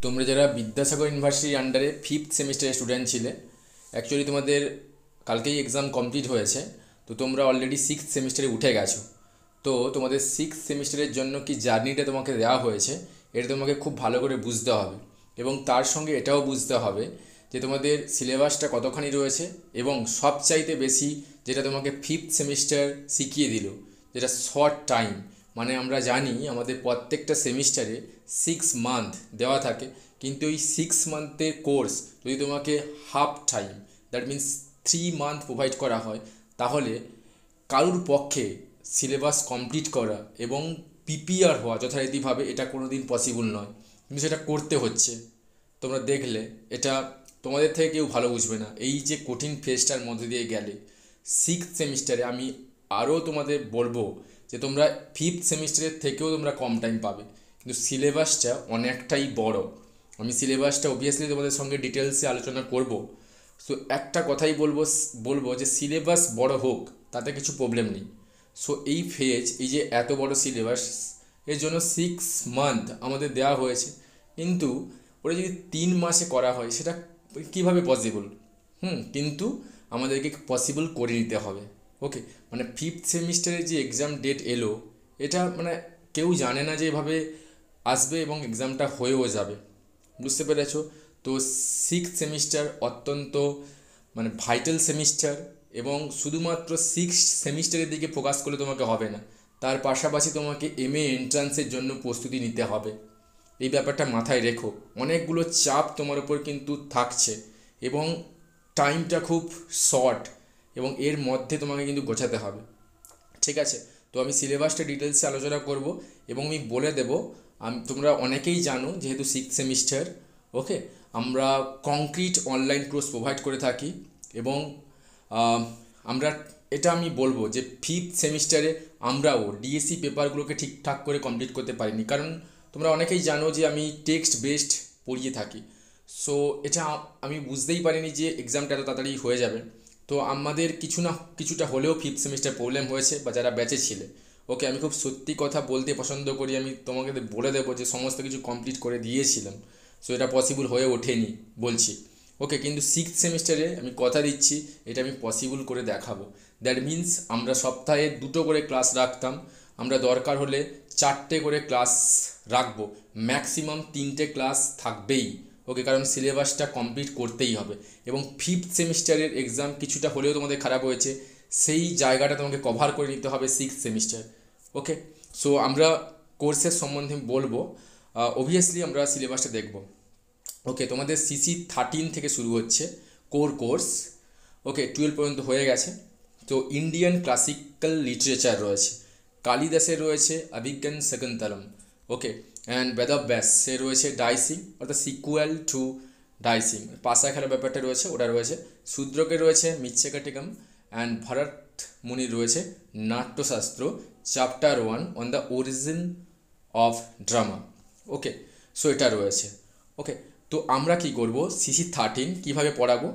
তোমরা যারা বিদ্যাসাগর ইউনিভার্সিটির আন্ডারে ফিফথ সেমিস্টারের স্টুডেন্ট ছিলে, অ্যাকচুয়ালি তোমাদের কালকেই এক্সাম কমপ্লিট হয়েছে। তো তোমরা অলরেডি সিক্সথ সেমিস্টারে উঠে গেছো। তো তোমাদের সিক্সথ সেমিস্টারের জন্য কি জার্নিটা তোমাকে দেওয়া হয়েছে, এটা তোমাকে খুব ভালো করে বুঝতে হবে। এবং তার সঙ্গে এটাও বুঝতে হবে যে তোমাদের সিলেবাসটা কতখানি রয়েছে, এবং সবচাইতে বেশি যেটা তোমাকে ফিফথ সেমিস্টার শিখিয়ে দিল, যেটা শর্ট টাইম। মানে আমরা জানি আমাদের প্রত্যেকটা সেমিস্টারে 6 মান্থ দেওয়া থাকে, কিন্তু এই 6 মান্থের কোর্স যদি তোমাকে half time, that means 3 month provide করা হয়, তাহলে কারুর পক্ষে সিলেবাস কমপ্লিট করা এবং প্রিপেয়ার হওয়া যথারীতিভাবে এটা কোনো দিন পসিবল নয়, কিন্তু সেটা করতে হচ্ছে। তোমরা দেখলে এটা তোমাদের থেকে কেউ ভালো বুঝবে না। এই যে কঠিন ফেজটার মধ্যে দিয়ে গেলে সিক্সথ সেমিস্টারে, আমি আরও তোমাদের বলবো যে তোমরা ফিফথ সেমিস্টারের থেকেও তোমরা কম টাইম পাবে, কিন্তু সিলেবাসটা অনেকটাই বড়। আমি সিলেবাসটা অবভিয়াসলি তোমাদের সঙ্গে ডিটেলসে আলোচনা করব। সো একটা কথাই বলবো যে সিলেবাস বড় হোক, তাতে কিছু প্রবলেম নেই। সো এই ফেজ, এই যে এত বড় সিলেবাস, এর জন্য 6 মান্থ আমাদের দেওয়া হয়েছে, কিন্তু ওটা যদি 3 মাসে করা হয় সেটা কিভাবে পসিবল? কিন্তু আমাদেরকে পসিবল করে নিতে হবে। ওকে, মানে ফিফথ সেমিস্টারের যে এক্সাম ডেট এলো, এটা মানে কেউ জানে না যে এভাবে আসবে এবং এক্সামটা হয়েও যাবে। বুঝতে পেরেছো? তো সিক্সথ সেমিস্টার অত্যন্ত মানে ভাইটাল সেমিস্টার, এবং শুধুমাত্র সিক্স সেমিস্টারের দিকে ফোকাস করলে তোমাকে হবে না, তার পাশাপাশি তোমাকে এমএ এন্ট্রান্সের জন্য প্রস্তুতি নিতে হবে। এই ব্যাপারটা মাথায় রেখো। অনেকগুলো চাপ তোমার উপর কিন্তু থাকছে, এবং টাইমটা খুব শর্ট, এবং এর মধ্যে তোমাকে কিন্তু গোছাতে হবে। ঠিক আছে? তো আমি সিলেবাসটা ডিটেলসে আলোচনা করব, এবং আমি বলে দেব। তোমরা অনেকেই জানো, যেহেতু সিক্স সেমিস্টার, ওকে, আমরা কংক্রিট অনলাইন কোর্স প্রোভাইড করে থাকি। এবং আহ, আমরা এটা আমি বলবো যে ফিফথ সেমিস্টারে আমরাও ডিএসসি পেপারগুলোকে ঠিকঠাক করে কমপ্লিট করতে পারিনি, কারণ তোমরা অনেকেই জানো যে আমি টেক্সট বেসড পড়িয়ে থাকি। সো এটা আমি বুঝতেই পারিনি যে এক্সামটা এত তাড়াতাড়ি হয়ে যাবে। তো আমাদের কিছুটা হলেও ফিফথ সেমিস্টার প্রবলেম হয়েছে, বা যারা ব্যাচে ছিলে। ওকে, আমি খুব সত্যি কথা বলতে পছন্দ করি। আমি তোমাকে বলে দেবো যে সমস্ত কিছু কমপ্লিট করে দিয়েছিলাম, সো এটা পসিবল হয়ে ওঠেনি বলছি। ওকে, কিন্তু সিক্সথ সেমিস্টারে আমি কথা দিচ্ছি, এটা আমি পসিবল করে দেখাবো। দ্যাট মিন্স আমরা সপ্তাহে 2টো করে ক্লাস রাখতাম, আমরা দরকার হলে 4টে করে ক্লাস রাখবো, ম্যাক্সিমাম 3টে ক্লাস থাকবেই। ওকে, কারণ সিলেবাসটা কমপ্লিট করতেই হবে, এবং ফিফথ সেমিস্টারের এক্সাম কিছুটা হলেও তোমাদের খারাপ হয়েছে, সেই জায়গাটা তোমাকে কভার করে নিতে হবে সিক্সথ সেমিস্টার। ওকে, সো আমরা কোর্সের সম্বন্ধে বলবো। অবভিয়াসলি আমরা সিলেবাসটা দেখব। ওকে, তোমাদের CC13 থেকে শুরু হচ্ছে কোর্স। ওকে, 12 পর্যন্ত হয়ে গেছে। তো ইন্ডিয়ান ক্লাসিক্যাল লিটারেচার রয়েছে, কালিদাসের রয়েছে অভিজ্ঞান শকুন্তলম। ওকে, অ্যান্ড বেদব্যাসে রয়েছে ডাইসিং, অর্থাৎ সিকুয়াল টু ডাইসিং, পাশা খেলার ব্যাপারটা রয়েছে, ওটা রয়েছে। শূদ্রকে রয়েছে মৃচ্ছকটিকম, অ্যান্ড ভরত মুনির রয়েছে Natyashastra, chapter 1 on the origin of drama. Okay, so এটা রয়েছে। ওকে, তো আমরা কি করব, CC13 কীভাবে পড়াবো?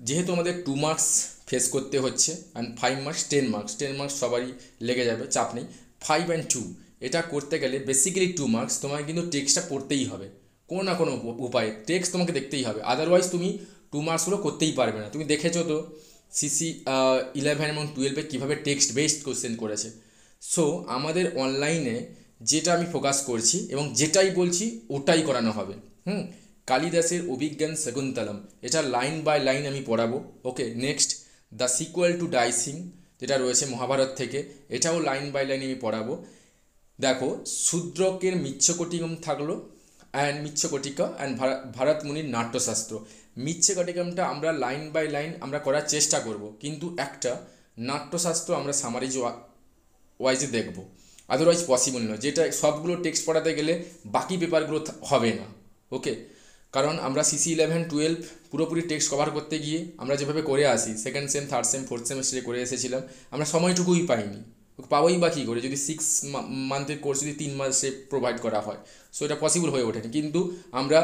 যেহেতু আমাদের 2 মার্কস ফেস করতে হচ্ছে, অ্যান্ড 5 মার্কস, 10 মার্কস, 10 মার্কস সবারই লেগে যাবে, চাপ নেই। 5 and 2 এটা করতে গেলে বেসিক্যালি 2 মার্কস তোমাকে কিন্তু টেক্সটটা পড়তেই হবে, কোনো না কোনো উপায়ে টেক্সট তোমাকে দেখতেই হবে, আদারওয়াইজ তুমি 2 মার্কসগুলো করতেই পারবে না। তুমি দেখেছো তো CC11 এবং 12-এ কীভাবে টেক্সট বেসড কোশ্চেন করেছে। সো আমাদের অনলাইনে যেটা আমি ফোকাস করছি এবং যেটাই বলছি ওটাই করানো হবে। কালিদাসের অভিজ্ঞান শকুন্তলম, এটা লাইন বাই লাইন আমি পড়াবো। Okay, next the sequel to dicing, যেটা রয়েছে মহাভারত থেকে, এটাও লাইন বাই লাইন আমি পড়াবো। দেখো, শূদ্রকের মৃচ্ছকটিকম থাকলো, অ্যান্ড মৃচ্ছকটিকা, অ্যান্ড ভরত মুনির নাট্যশাস্ত্র। মৃচ্ছকটিকমটা আমরা লাইন বাই লাইন আমরা করার চেষ্টা করব, কিন্তু একটা নাট্যশাস্ত্র আমরা সামারিজ ওয়াইজে দেখব, আদারওয়াইজ পসিবল নয়। যেটা সবগুলো টেক্সট পড়াতে গেলে বাকি পেপারগুলো হবে না। ওকে, কারণ আমরা CC11-12 পুরোপুরি টেক্সট কভার করতে গিয়ে আমরা যেভাবে করে আসি, second same, third same, fourth সেমিস্টারে করে এসেছিলাম, আমরা সময়টুকুই পাইনি। পাবোই বা কী করে যদি 6 মান্থের কোর্স যদি 3 মাসে প্রোভাইড করা হয়? সো এটা পসিবল হয়ে ওঠেনি, কিন্তু আমরা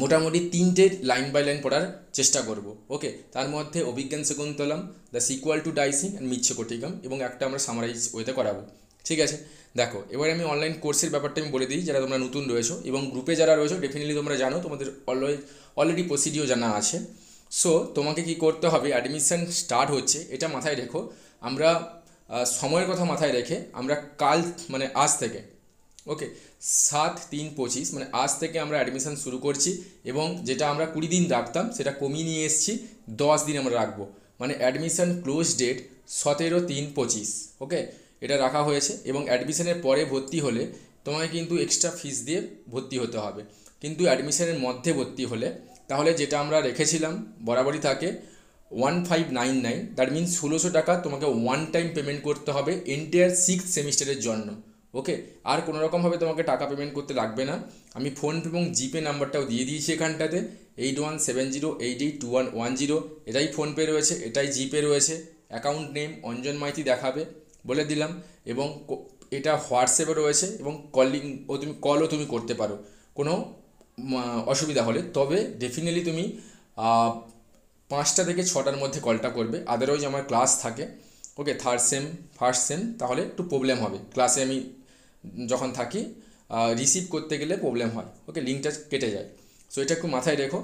মোটামুটি 3টে লাইন বাই লাইন পড়ার চেষ্টা করব। ওকে, তার মধ্যে Abhijnana Shakuntalam, the sequel to dicing, and Mrichchhakatikam, এবং একটা আমরা সামারাইজ ওয়েতে করাবো। ঠিক আছে? দেখো এবার আমি অনলাইন কোর্সের ব্যাপারটা আমি বলে দিই, যারা তোমরা নতুন রয়েছো এবং গ্রুপে যারা রয়েছো ডেফিনেটলি তোমরা জানো, তোমাদের অলরেডি প্রসিডিও জানা আছে। সো তোমাকে কি করতে হবে, অ্যাডমিশন স্টার্ট হচ্ছে এটা মাথায় রেখো। আমরা সময়ের কথা মাথায় রেখে আমরা কাল মানে আজ থেকে, ওকে, 7/3/25 মানে আজ থেকে আমরা অ্যাডমিশন শুরু করছি এবং যেটা আমরা 20 দিন রাখতাম সেটা কমিয়ে নিয়ে এসেছি, 10 দিন আমরা রাখবো। মানে অ্যাডমিশন ক্লোজ ডেট 17/3/25, ওকে, এটা রাখা হয়েছে। এবং অ্যাডমিশনের পরে ভর্তি হলে তোমাকে কিন্তু এক্সট্রা ফিস দিয়ে ভর্তি হতে হবে। কিন্তু অ্যাডমিশনের মধ্যে ভর্তি হলে তাহলে যেটা আমরা রেখেছিলাম বরাবরই থাকে 1599, দ্যাট মিনস 1600 টাকা তোমাকে ওয়ান টাইম পেমেন্ট করতে হবে এন্টায়ার 6th সেমিস্টারের জন্য, ওকে। আর কোনো রকমভাবে তোমাকে টাকা পেমেন্ট করতে লাগবে না। আমি ফোনপে এবং জিপে নাম্বারটাও দিয়ে দিয়েছি এখানটাতে, 8170882110, এটাই ফোনপে রয়েছে, এটাই জিপে রয়েছে। অ্যাকাউন্ট নেম অঞ্জন মাইতি দেখাবে, বলে দিলাম। এবং এটা হোয়াটসঅ্যাপে রয়েছে এবং কলও তুমি করতে পারো কোনো অসুবিধা হলে। তবে ডেফিনেটলি তুমি 5টা থেকে 6টার মধ্যে কলটা করবে, আদারওয়াইজ আমার ক্লাস থাকে, ওকে, থার্ড সেম ফার্স্ট সেম, তাহলে একটু প্রবলেম হবে। ক্লাসে আমি যখন থাকি রিসিভ করতে গেলে প্রবলেম হয়, ওকে, লিঙ্কটা কেটে যায়। সো এটা একটু মাথায় রেখো।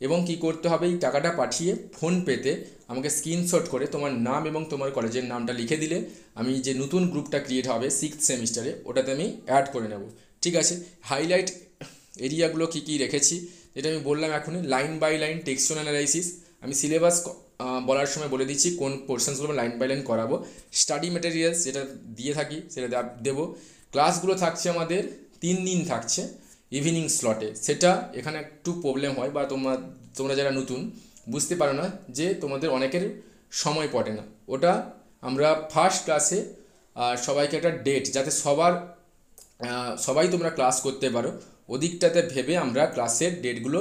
এবং কি করতে হবে, এই টাকাটা পাঠিয়ে ফোনপেতে আমাকে স্ক্রিনশট করে তোমার নাম এবং তোমার কলেজের নামটা লিখে দিলে আমি যে নতুন গ্রুপটা ক্রিয়েট হবে 6th সেমিস্টারে ওটাতে আমি অ্যাড করে নেব, ঠিক আছে। হাইলাইট এরিয়াগুলো কী কী রেখেছি যেটা আমি বললাম এখনই, line by line textual analysis, আমি সিলেবাস বলার সময় বলে দিচ্ছি কোন পোর্শনসগুলো লাইন বাই লাইন করাবো। স্টাডি মেটেরিয়ালস যেটা দিয়ে থাকি সেটা দেবো। ক্লাসগুলো থাকছে আমাদের 3 দিন থাকছে ইভিনিং স্লটে। সেটা এখানে একটু প্রবলেম হয় বা তোমরা যারা নতুন বুঝতে পারো না যে তোমাদের অনেকের সময় পড়ে না। ওটা আমরা ফার্স্ট ক্লাসে সবাইকে একটা ডেট যাতে সবাই তোমরা ক্লাস করতে পারো ওদিকটাতে ভেবে আমরা ক্লাসের ডেটগুলো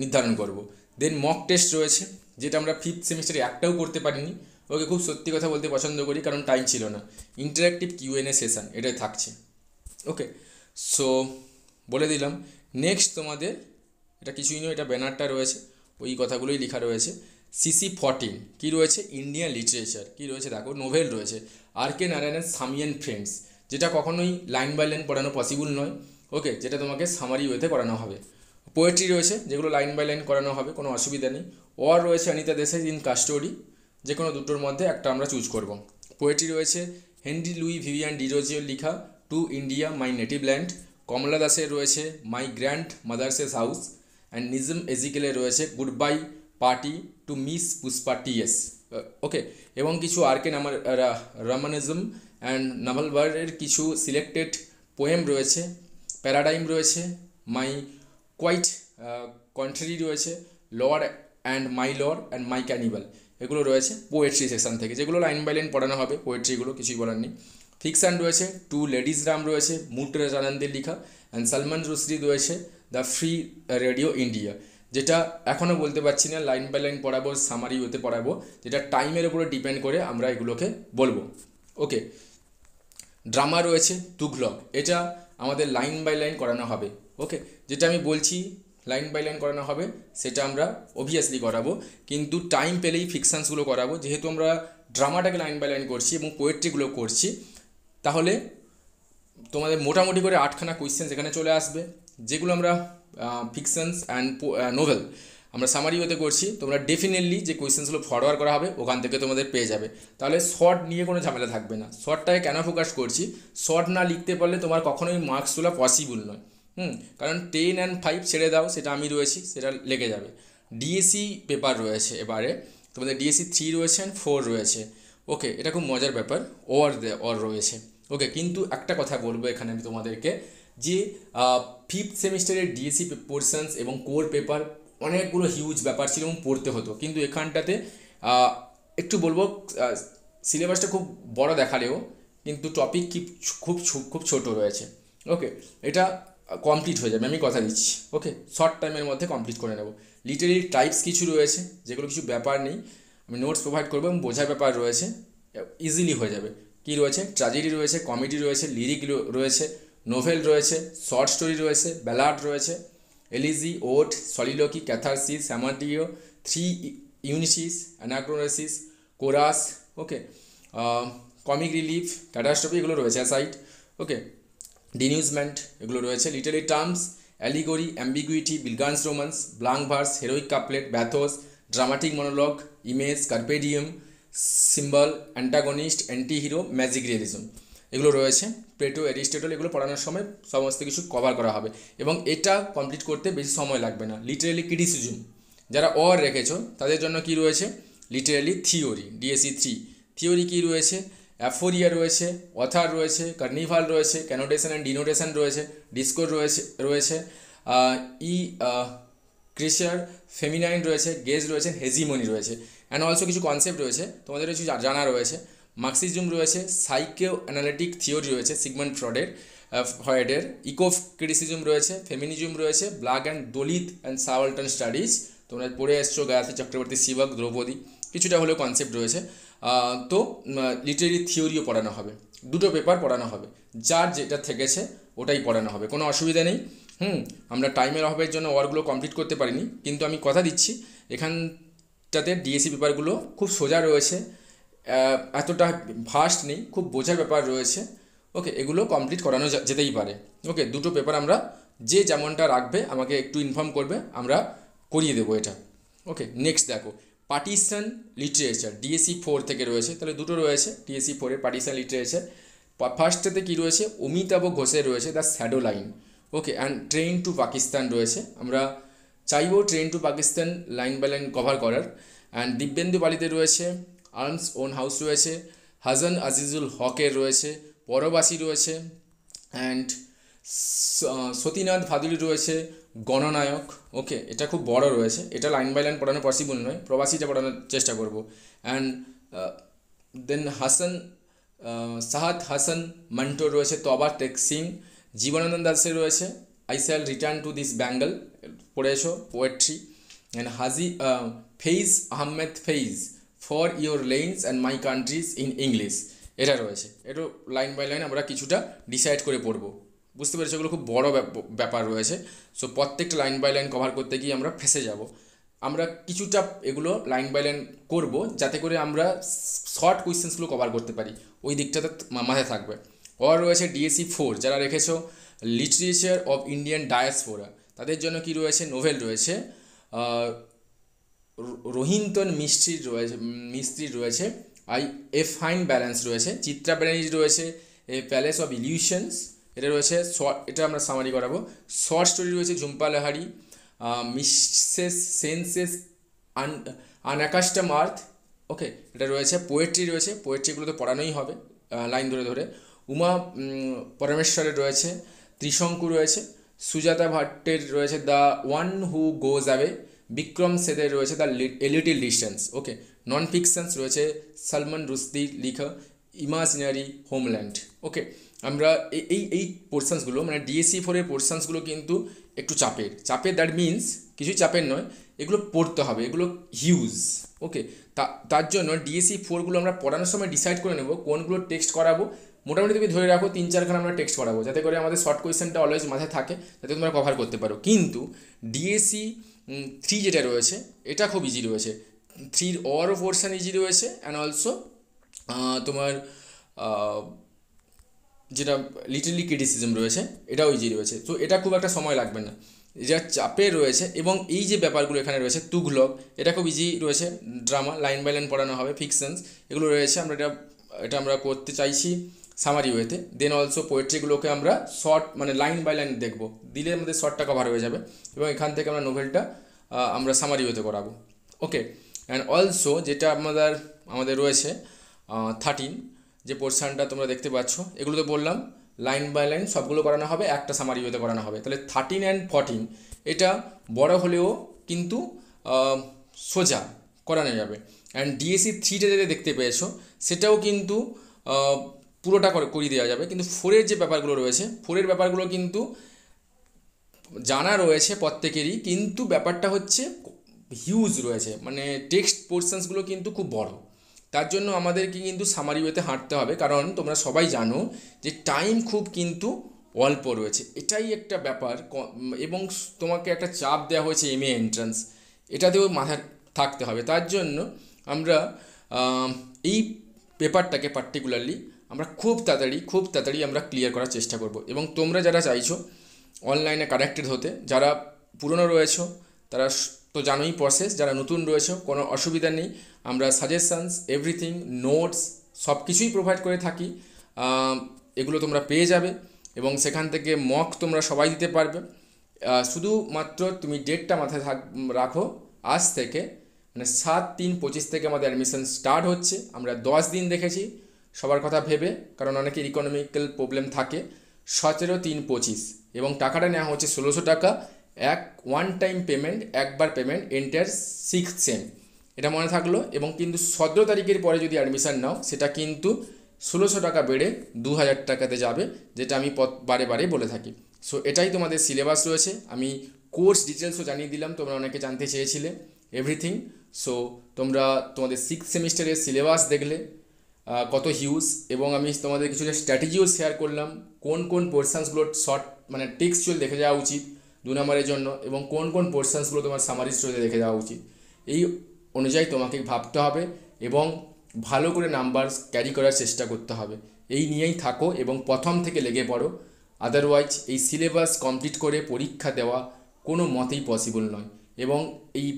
নির্ধারণ করব। দেন মক টেস্ট রয়েছে, যেটা আমরা 5th সেমিস্টারে একটাও করতে পারিনি, ওকে, খুব সত্যি কথা বলতে পছন্দ করি কারণ টাইম ছিল না। ইন্টারঅ্যাক্টিভ কিউএনএ সেশন এটাই থাকছে, ওকে। সো বলে দিলাম। নেক্সট তোমাদের এটা কিছুই নয়, এটা ব্যানারটা রয়েছে, ওই কথাগুলোই লেখা রয়েছে। CC14 কী রয়েছে, ইন্ডিয়ান লিটারেচার কী রয়েছে দেখো, নোভেল রয়েছে আর.কে নারায়ণের সামি অ্যান্ড ফ্রেন্ডস, যেটা কখনোই লাইন বাই লাইন পড়ানো পসিবল নয়, ওকে, যেটা তোমাকে সামারি ওয়েতে করানো হবে। পোয়েট্রি রয়েছে যেগুলো লাইন বাই লাইন করানো হবে, কোনো অসুবিধা নেই। ওয়ার রয়েছে অনিতা দেশাই ইন কাস্টোডি, যে কোনো দুটোর মধ্যে একটা আমরা চুজ করব। পোয়েট্রি রয়েছে হেনরি লুই ভিভিয়ান ডিরোজিওর লেখা to India my native land. Kamala দাসের রয়েছে my grandmother's house. And Nissim এজিকেলের রয়েছে goodbye party to Miss Pushpa TS, okay. এবং কিছু আর.কে রামানুজম অ্যান্ড নাভালবারের কিছু সিলেক্টেড পোয়েম রয়েছে। প্যারাডাইম রয়েছে, মাই কোয়াইট কন্ট্রি রয়েছে, লর্ড অ্যান্ড মাই ক্যানিবাল, এগুলো রয়েছে পোয়েট্রি সেকশন থেকে, যেগুলো লাইন বাই লাইন পড়ানো হবে। পোয়েট্রিগুলো কিছুই বলার নেই। ফিকশান রয়েছে টু লেডিজ রাম রয়েছে মুটরাজ আনন্দের লেখা। অ্যান্ড সালমান রুশদি রয়েছে দ্য ফ্রি রেডিও ইন্ডিয়া, যেটা এখনও বলতে পারছি না লাইন বাই লাইন পড়াবো সামারি হতে পড়াবো, যেটা টাইমের উপরে ডিপেন্ড করে আমরা এগুলোকে বলবো, ওকে। ড্রামা রয়েছে তুঘলক, এটা আমাদের লাইন বাই লাইন করানো হবে, ওকে। যেটা আমি বলছি লাইন বাই লাইন করানো হবে সেটা আমরা অবভিয়াসলি করাবো, কিন্তু টাইম পেলেই ফিকশানসগুলো করাবো। যেহেতু আমরা ড্রামাটাকে লাইন বাই লাইন করছি এবং পোয়েট্রিগুলো করছি, তাহলে তোমাদের মোটামুটি করে 8খানা কোয়েশ্চেন এখানে চলে আসবে, যেগুলো আমরা ফিকশনস অ্যান্ড নোভেল আমরা সামারি হতে করছি। তোমরা ডেফিনেটলি যে কোয়েশ্চেন্সগুলো ফরওয়ার্ড করা হবে ওখান থেকে তোমাদের পেয়ে যাবে, তাহলে শর্ট নিয়ে কোনো ঝামেলা থাকবে না। শর্টটাকে কেন ফোকাস করছি, শর্ট না লিখতে পারলে তোমার কখনোই মার্কস তোলা পসিবল নয়, কারণ 10 and 5 ছেড়ে দাও, সেটা আমি রয়েছি, সেটা লেগে যাবে। ডিএসসি পেপার রয়েছে এবারে, তোমাদের ডিএসসি 3 রয়েছে অ্যান্ড 4 রয়েছে, ওকে। এটা খুব মজার ব্যাপার, ওর রয়েছে, ওকে। কিন্তু একটা কথা বলবো এখানে আমি তোমাদেরকে, যে 5th সেমিস্টারের ডিএসসি পোর্শনস এবং কোর পেপার অনেকগুলো হিউজ ব্যাপার ছিল এবং পড়তে হতো, কিন্তু এখানটাতে একটু বলবো সিলেবাসটা খুব বড় দেখালেও কিন্তু টপিক খুব ছোট রয়েছে, ওকে। এটা কমপ্লিট হয়ে যাবে, আমি কথা দিচ্ছি, ওকে। শর্ট টাইমের মধ্যে কমপ্লিট করে নেব। লিটারেরি টাইপস কিছু রয়েছে যেগুলো কিছু ব্যাপার নেই, আমি নোটস প্রোভাইড করবো এবং বোঝার ব্যাপার রয়েছে, ইজিলি হয়ে যাবে। কী রয়েছে, ট্র্যাজেডি রয়েছে, কমেডি রয়েছে, লিরিক রয়েছে, নোভেল রয়েছে, শর্ট স্টোরি রয়েছে, ব্যালাড রয়েছে, এলিজি, ওট, সলিলকি, ক্যাথারসিস, স্যামাডিও, 3 unities, anagnorisis, chorus, okay, comic relief, catastrophe, এগুলো রয়েছে অ্যাসাইড, ওকে, ডিনিউজমেন্ট এগুলো রয়েছে, literary terms, allegory, ambiguity, bildungsroman, blank verse, heroic couplet, bathos, dramatic monologue, image, carpe diem, symbol, antagonist, anti hero, magic realism এগুলো রয়েছে। Plato, Aristotle এগুলো পড়ানোর সময় সমস্ত কিছু কভার করা হবে এবং এটা কমপ্লিট করতে বেশি সময় লাগবে না। লিটারেলি ক্রিটিসিজম যারা অর রেখেছো তাদের জন্য কি রয়েছে, লিটারেলি থিওরি, ডিএসসি 3 থিওরি কি রয়েছে, অ্যাফোরিয়া রয়েছে, অথার রয়েছে, কার্নিভাল রয়েছে, ক্যানোটেশন অ্যান্ড ডিনোটেশন রয়েছে, ডিসকোর রয়েছে ই ক্রিচার, ফেমিনাইন রয়েছে, গেজ রয়েছে, হেজিমনি রয়েছে, অ্যান্ড অলসো কিছু কনসেপ্ট রয়েছে তোমাদের কিছু জানা রয়েছে। মার্কসিজম রয়েছে, সাইকো অ্যানালিটিক থিওরি রয়েছে সিগমন্ড ফ্রয়েডের, ইকো ক্রিটিসিজম রয়েছে, ফেমিনিজম রয়েছে, black and Dalit and subaltern studies তোমরা পড়ে এসছো, গায়ত্রী চক্রবর্তী, শিবক, দ্রৌপদী, কিছুটা হলেও কনসেপ্ট রয়েছে। তো লিটারেরি থিওরিও পড়ানো হবে, দুটো পেপার পড়ানো হবে, যার যেটা থেকেছে ওটাই পড়ানো হবে, কোনো অসুবিধা নেই। আমরা টাইমের অভাবের জন্য ওয়ার্কগুলো কমপ্লিট করতে পারিনি, কিন্তু আমি কথা দিচ্ছি এখানটাতে ডিএসসি পেপারগুলো খুব সোজা রয়েছে, এতটা ভাস্ট নেই, খুব বোঝার ব্যাপার রয়েছে। ওকে, এগুলো কমপ্লিট করানো যেতেই পারে। ওকে, দুটো পেপার আমরা যে যেমনটা রাখবে আমাকে একটু ইনফর্ম করবে, আমরা করিয়ে দেবো এটা। ওকে, নেক্সট দেখো পার্টিশন লিটারেচার, ডিএসসি 4 থেকে রয়েছে, তাহলে দুটো রয়েছে ডিএসসি 4-এর পার্টিশন লিটারেচার। ফার্স্টেতে কী রয়েছে, অমিতাভ ঘোষের রয়েছে the shadow line. Okay, and train to Pakistan রয়েছে, আমরা চাইবো train to Pakistan line by line cover করার। অ্যান্ড দিব্যেন্দু বালিতে রয়েছে, আর্মস ওন হাউস রয়েছে, হাসান আজিজুল হকের রয়েছে, পরবাসী রয়েছে, অ্যান্ড সতীনাথ ভাদুড়ি রয়েছে, গণনায়ক। ওকে, এটা খুব বড় রয়েছে, এটা লাইন বাই লাইন পড়ানো পসিবল নয়, প্রবাসীটা পড়ানোর চেষ্টা করব। অ্যান্ড দেন সাহাদ হাসান মান্টো রয়েছে, তবা টেক সিং, জীবনানন্দ দাসের রয়েছে I shall return to this Bengal, পড়েছো poetry. And Faiz Ahmed Faiz, for your lanes and my country's in English, এটা রয়েছে। এটা লাইন বাই লাইন আমরা কিছুটা ডিসাইড করে পড়বো, বুঝতে পেরেছো, এগুলো খুব বড় ব্যাপার রয়েছে। সো প্রত্যেকটা লাইন বাই লাইন কভার করতে গিয়ে আমরা ফেসে যাব। আমরা কিছুটা এগুলো লাইন বাই লাইন করবো যাতে করে আমরা শর্ট কোয়েশ্চেন্সগুলো কভার করতে পারি, ওই দিকটাতে মাথায় থাকবে। আর রয়েছে ডিএসসি 4 যারা রেখেছো লিটারেচার অফ ইন্ডিয়ান ডায়াসপোরা, তাদের জন্য কি রয়েছে, নোভেল রয়েছে, রোহিন্তন মিস্ত্রির রয়েছে এ ফাইন ব্যালেন্স রয়েছে, চিত্রা ব্যানার্জি রয়েছে এ প্যালেস অফ ইলিউশনস, এটা রয়েছে এটা আমরা সামারি করাবো। শর্ট স্টোরি রয়েছে ঝুম্পা লাহারি, মিসেস সেন্সেস আনঅ্যাকাস্টম আর্থ। ওকে, এটা রয়েছে। পোয়েট্রি রয়েছে, পোয়েট্রিগুলো তো পড়ানোই হবে লাইন ধরে ধরে। উমা পরমেশ্বরের রয়েছে, ত্রিশঙ্কু রয়েছে, সুজাতা ভাট্টের রয়েছে the one who goes away, Vikram সেদের রয়েছে the a little distance. Okay, non fictions রয়েছে সলমন রুশদির লিখা ইমাজিনারি হোমল্যান্ড। ওকে, আমরা এই পোর্শনসগুলো মানে ডিএসসি 4-এর পোর্শনসগুলো কিন্তু একটু চাপের দ্যাট মিনস কিছুই চাপের নয়, এগুলো পড়তে হবে, এগুলো হিউজ। ওকে, তার জন্য ডিএসসি 4গুলো আমরা পড়ানোর সময় ডিসাইড করে নেব কোনগুলো টেক্সট করাবো। মোটামুটি তুমি ধরে রাখো 3-4খানা আমরা টেক্সট করাবো, যাতে করে আমাদের শর্ট কোয়েশ্চেনটা অলওয়েজ মাথায় থাকে, যাতে তোমরা কভার করতে পারো। কিন্তু ডিএসসি 3 যেটা রয়েছে এটা খুব ইজি রয়েছে, 3-র অরও পোর্শন ইজি রয়েছে, অ্যান্ড অলসো তোমার যেটা লিটারেলি ক্রিটিসিজম রয়েছে এটাও ইজি রয়েছে। তো এটা খুব একটা সময় লাগবে না, যা চাপে রয়েছে। এবং এই যে ব্যাপারগুলো এখানে রয়েছে, তুঘলক এটা খুব ইজি রয়েছে, ড্রামা লাইন বাই লাইন পড়ানো হবে, ফিকশনস এগুলো রয়েছে। আমরা এটা আমরা করতে চাইছি সামারি ওয়েতে। দেন অলসো পোয়েট্রিগুলোকে আমরা শর্ট মানে লাইন বাই লাইন দেখবো, দিলে আমাদের শর্টটা কভার হয়ে যাবে, এবং এখান থেকে আমরা নোভেলটা আমরা সামারি ওয়েতে করাবো। ওকে, অ্যান্ড অলসো যেটা আমাদের রয়েছে 13 যে পোর্শনটা তোমরা দেখতে পাচ্ছ, এগুলো তো বললাম লাইন বাই লাইন সবগুলো করানো হবে, একটা সামারি ওয়েতে করানো হবে। তাহলে 13 অ্যান্ড 14 এটা বড় হলেও কিন্তু সোজা করানো যাবে। অ্যান্ড ডিএসসি 3টা যেটা দেখতে পেয়েছো সেটাও কিন্তু পুরোটা করিয়ে দেওয়া যাবে। কিন্তু 4-এর যে ব্যাপারগুলো রয়েছে, 4-এর ব্যাপারগুলো কিন্তু জানা রয়েছে প্রত্যেকেরই, কিন্তু ব্যাপারটা হচ্ছে হিউজ রয়েছে, মানে টেক্সট পোর্শনসগুলো কিন্তু খুব বড়। তার জন্য আমাদেরকে কিন্তু সামারি ওয়েতে হাঁটতে হবে, কারণ তোমরা সবাই জানো যে টাইম খুব কিন্তু অল্প রয়েছে, এটাই একটা ব্যাপার। এবং তোমাকে একটা চাপ দেওয়া হয়েছে এমএ এন্ট্রান্স, এটাতেও মাথায় থাকতে হবে। তার জন্য আমরা এই পেপারটাকে পার্টিকুলারলি আমরা খুব তাড়াতাড়ি আমরা ক্লিয়ার করার চেষ্টা করব। এবং তোমরা যারা চাইছো অনলাইনে কানেক্টেড হতে, যারা পুরনো রয়েছো তারা তো জানোই প্রসেস, যারা নতুন রয়েছো কোনো অসুবিধা নেই, আমরা সাজেশনস এভরিথিং নোটস সব কিছুই প্রোভাইড করে থাকি। এগুলো তোমরা পেয়ে যাবে এবং সেখান থেকে মক তোমরা সবাই দিতে পারবে। শুধুমাত্র তুমি ডেটটা মাথায় রাখো, আজ থেকে মানে 7/3/25 থেকে আমাদের অ্যাডমিশন স্টার্ট হচ্ছে। আমরা 10 দিন দেখেছি সবার কথা ভেবে, কারণ অনেকের ইকোনমিক্যাল প্রবলেম থাকে। 17/3/25 এবং টাকাটা নেওয়া হচ্ছে 1600 টাকা, ওয়ান টাইম পেমেন্ট, একবার পেমেন্ট এন্টার 6th সেম, এটা মনে থাকলো। এবং কিন্তু 17 তারিখের পরে যদি অ্যাডমিশান নাও সেটা কিন্তু 1600 টাকা বেড়ে 2000 টাকাতে যাবে, যেটা আমি বারে বারে বলে থাকি। সো এটাই তোমাদের সিলেবাস রয়েছে। আমি কোর্স ডিটেলসও জানিয়ে দিলাম, তোমরা অনেকে জানতে চেয়েছিলে এভরিথিং। সো তোমরা তোমাদের 6th সেমিস্টারের সিলেবাস দেখলে কত হিউজ, এবং আমি তোমাদের কিছু স্ট্র্যাটেজিও শেয়ার করলাম, কোন কোন পোর্শনসগুলো শর্ট মানে টেক্সচুয়াল দেখে যাওয়া উচিত 2 নম্বরের জন্য, এবং কোন কোন পোর্শনসগুলো তোমার সামারি স্টোরিতে দেখে যাওয়া উচিত। এই অনুযায়ী তোমাকে ভাবতে হবে এবং ভালো করে নাম্বার ক্যারি করার চেষ্টা করতে হবে। এই নিয়েই থাকো এবং প্রথম থেকে লেগে পড়ো। আদারওয়াইজ এই সিলেবাস কমপ্লিট করে পরীক্ষা দেওয়া কোনো মতেই পসিবল নয়। এবং এই